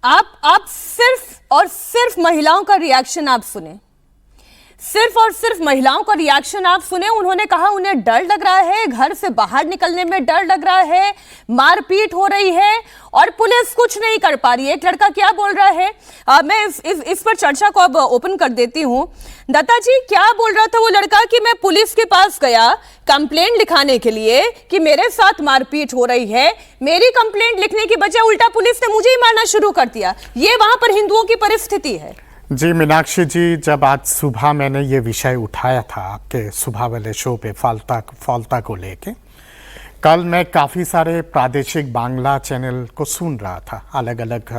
आप सिर्फ और सिर्फ महिलाओं का रिएक्शन आप सुने, सिर्फ और सिर्फ महिलाओं का रिएक्शन आप सुने। उन्होंने कहा उन्हें डर लग रहा है, घर से बाहर निकलने में डर लग रहा है, मारपीट हो रही है और पुलिस कुछ नहीं कर पा रही है। एक लड़का क्या बोल रहा है, मैं इस पर चर्चा को अब ओपन कर देती हूं। दत्ता जी, क्या बोल रहा था वो लड़का कि मैं पुलिस के पास गया कंप्लेंट लिखाने के लिए कि मेरे साथ मारपीट हो रही है, मेरी कंप्लेंट लिखने की बजाय उल्टा पुलिस ने मुझे ही मारना शुरू कर दिया। ये वहां पर हिंदुओं की परिस्थिति है। जी मीनाक्षी जी, जब आज सुबह मैंने ये विषय उठाया था आपके सुबह वाले शो पे फाल्ता को लेके, कल मैं काफ़ी सारे प्रादेशिक बांग्ला चैनल को सुन रहा था, अलग अलग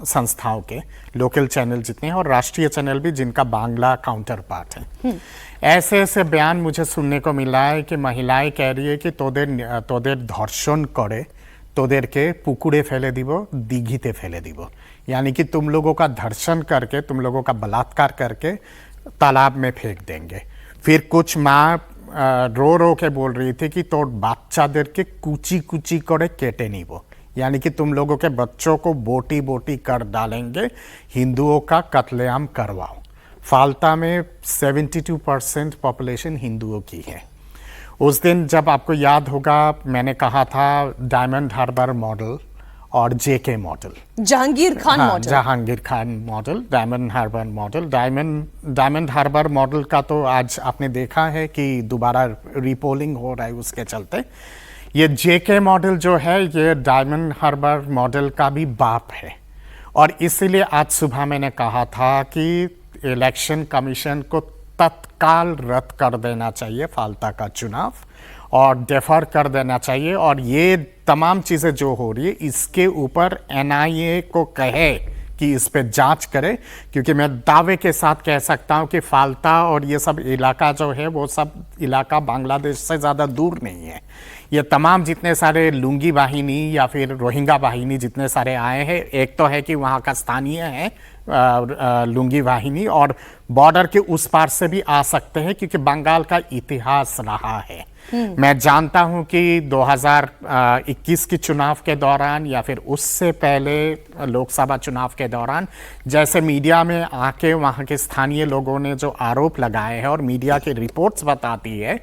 संस्थाओं के लोकल चैनल जितने हैं और राष्ट्रीय चैनल भी जिनका बांग्ला काउंटर पार्ट है। ऐसे ऐसे बयान मुझे सुनने को मिला है कि महिलाएं कह रही है कि तोदेर धर्षण करे, तोदेरके पुकुरे फैले दिबो, दीघीते फैले दिबो, यानी कि तुम लोगों का धर्षण करके, तुम लोगों का बलात्कार करके तालाब में फेंक देंगे। फिर कुछ माँ रो रो के बोल रही थी कि तो बाच्चादेर के कुची कुची करे केटे निबो, यानी कि तुम लोगों के बच्चों को बोटी बोटी कर डालेंगे, हिंदुओं का कत्लेआम करवाओ। फाल्ता में 72% पॉपुलेशन हिंदुओं की है। उस दिन जब आपको याद होगा मैंने कहा था डायमंड हार्बर मॉडल और JK model, Jahangir Khan model, Jahangir Khan model, Diamond Harbour model. Diamond Harbour model का तो आज आपने देखा है कि दोबारा रीपोलिंग हो रहा है उसके चलते। ये जेके मॉडल जो है ये डायमंड हार्बर मॉडल का भी बाप है और इसीलिए आज सुबह मैंने कहा था कि इलेक्शन कमीशन को तत्काल रद्द कर देना चाहिए फाल्ता का चुनाव और डेफर कर देना चाहिए। और ये तमाम चीज़ें जो हो रही है इसके ऊपर एनआईए को कहे कि इस पे जांच करे, क्योंकि मैं दावे के साथ कह सकता हूँ कि फाल्ता और ये सब इलाका जो है वो सब इलाका बांग्लादेश से ज़्यादा दूर नहीं है। ये तमाम जितने सारे लुंगी वाहिनी या फिर रोहिंगा वाहिनी जितने सारे आए हैं, एक तो है कि वहाँ का स्थानीय है लुंगी वाहिनी और बॉर्डर के उस पार से भी आ सकते हैं, क्योंकि बंगाल का इतिहास रहा है। मैं जानता हूं कि 2021 के चुनाव के दौरान या फिर उससे पहले लोकसभा चुनाव के दौरान जैसे मीडिया में आके वहां के स्थानीय लोगों ने जो आरोप लगाए हैं और मीडिया की रिपोर्ट्स बताती है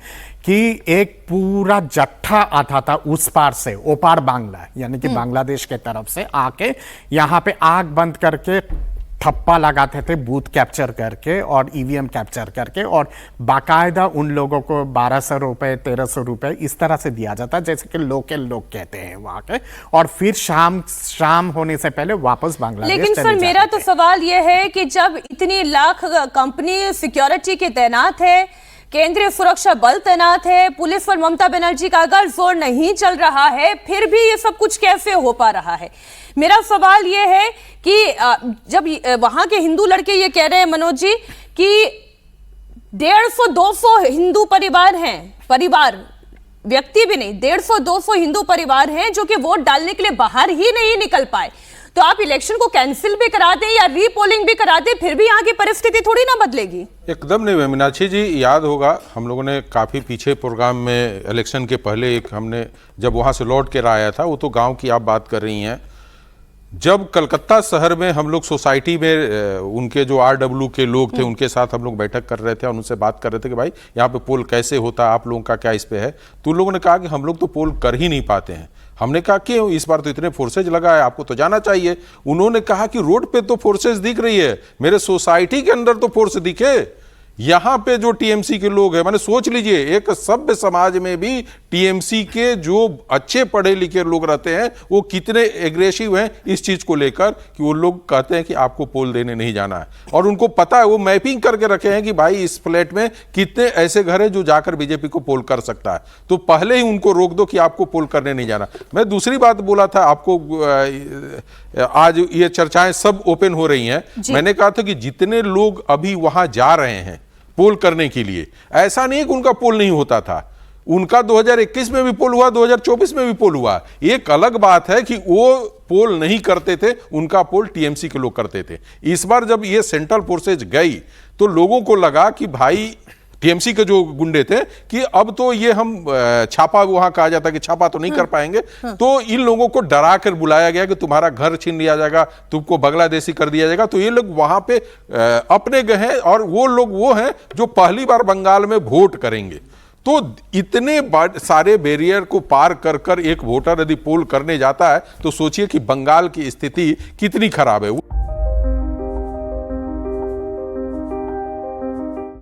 कि एक पूरा जत्था आता था उस पार से ओपार बांग्ला, यानी कि बांग्लादेश के तरफ से आके यहाँ पे आग बंद करके ठप्पा लगाते थे बूथ कैप्चर करके और ईवीएम कैप्चर करके, और बाकायदा उन लोगों को 1200 रुपए 1300 रुपए इस तरह से दिया जाता जैसे कि लोकल लोग कहते हैं वहां के, और फिर शाम होने से पहले वापस बांग्लादेश। लेकिन सर मेरा तो सवाल यह है कि जब इतनी लाख कंपनी सिक्योरिटी के तैनात है, केंद्रीय सुरक्षा बल तैनात है, पुलिस पर ममता बनर्जी का अगर जोर नहीं चल रहा है, फिर भी ये सब कुछ कैसे हो पा रहा है? मेरा सवाल ये है कि जब वहां के हिंदू लड़के ये कह रहे हैं मनोज जी कि 150-200 हिंदू परिवार हैं, परिवार व्यक्ति भी नहीं, 150-200 हिंदू परिवार हैं जो कि वोट डालने के लिए बाहर ही नहीं निकल पाए, तो आप इलेक्शन को कैंसिल भी करा दें या रीपोलिंग भी करा दें, फिर भी यहाँ की परिस्थिति थोड़ी ना बदलेगी। एकदम नहीं मीनाक्षी जी, याद होगा हम लोगों ने काफ़ी पीछे प्रोग्राम में इलेक्शन के पहले एक हमने जब वहाँ से लौट कर आया था, वो तो गांव की आप बात कर रही हैं, जब कलकत्ता शहर में हम लोग सोसाइटी में उनके जो आरडब्ल्यू के लोग थे उनके साथ हम लोग बैठक कर रहे थे और उनसे बात कर रहे थे कि भाई यहाँ पे पोल कैसे होता है, आप लोगों का क्या इस पे है, तो उन लोगों ने कहा कि हम लोग तो पोल कर ही नहीं पाते हैं। हमने कहा क्यों, इस बार तो इतने फोर्सेज लगा है, आपको तो जाना चाहिए। उन्होंने कहा कि रोड पे तो फोर्सेज दिख रही है, मेरे सोसाइटी के अंदर तो फोर्स दिखे, यहाँ पे जो टीएमसी के लोग हैं, मैंने सोच लीजिए एक सभ्य समाज में भी टीएमसी के जो अच्छे पढ़े लिखे लोग रहते हैं वो कितने एग्रेसिव हैं इस चीज को लेकर कि वो लोग कहते हैं कि आपको पोल देने नहीं जाना है, और उनको पता है, वो मैपिंग करके रखे हैं कि भाई इस फ्लैट में कितने ऐसे घर हैं जो जाकर बीजेपी को पोल कर सकता है, तो पहले ही उनको रोक दो कि आपको पोल करने नहीं जाना। मैं दूसरी बात बोला था आपको, आज ये चर्चाएं सब ओपन हो रही हैं, मैंने कहा था कि जितने लोग अभी वहां जा रहे हैं पोल करने के लिए, ऐसा नहीं कि उनका पोल नहीं होता था, उनका 2021 में भी पोल हुआ, 2024 में भी पोल हुआ। एक अलग बात है कि वो पोल नहीं करते थे, उनका पोल टीएमसी के लोग करते थे। इस बार जब ये सेंट्रल फोर्सेज गई तो लोगों को लगा कि भाई टीएमसी के जो गुंडे थे कि अब तो ये हम छापा, वहां कहा जाता कि छापा तो नहीं कर पाएंगे, तो इन लोगों को डरा कर बुलाया गया कि तुम्हारा घर छीन लिया जाएगा, तुमको बांग्लादेशी कर दिया जाएगा। तो ये लोग वहां पे अपने गए हैं और वो लोग वो हैं जो पहली बार बंगाल में वोट करेंगे। तो इतने सारे बैरियर को पार कर कर एक वोटर यदि पोल करने जाता है तो सोचिए कि बंगाल की स्थिति कितनी खराब है।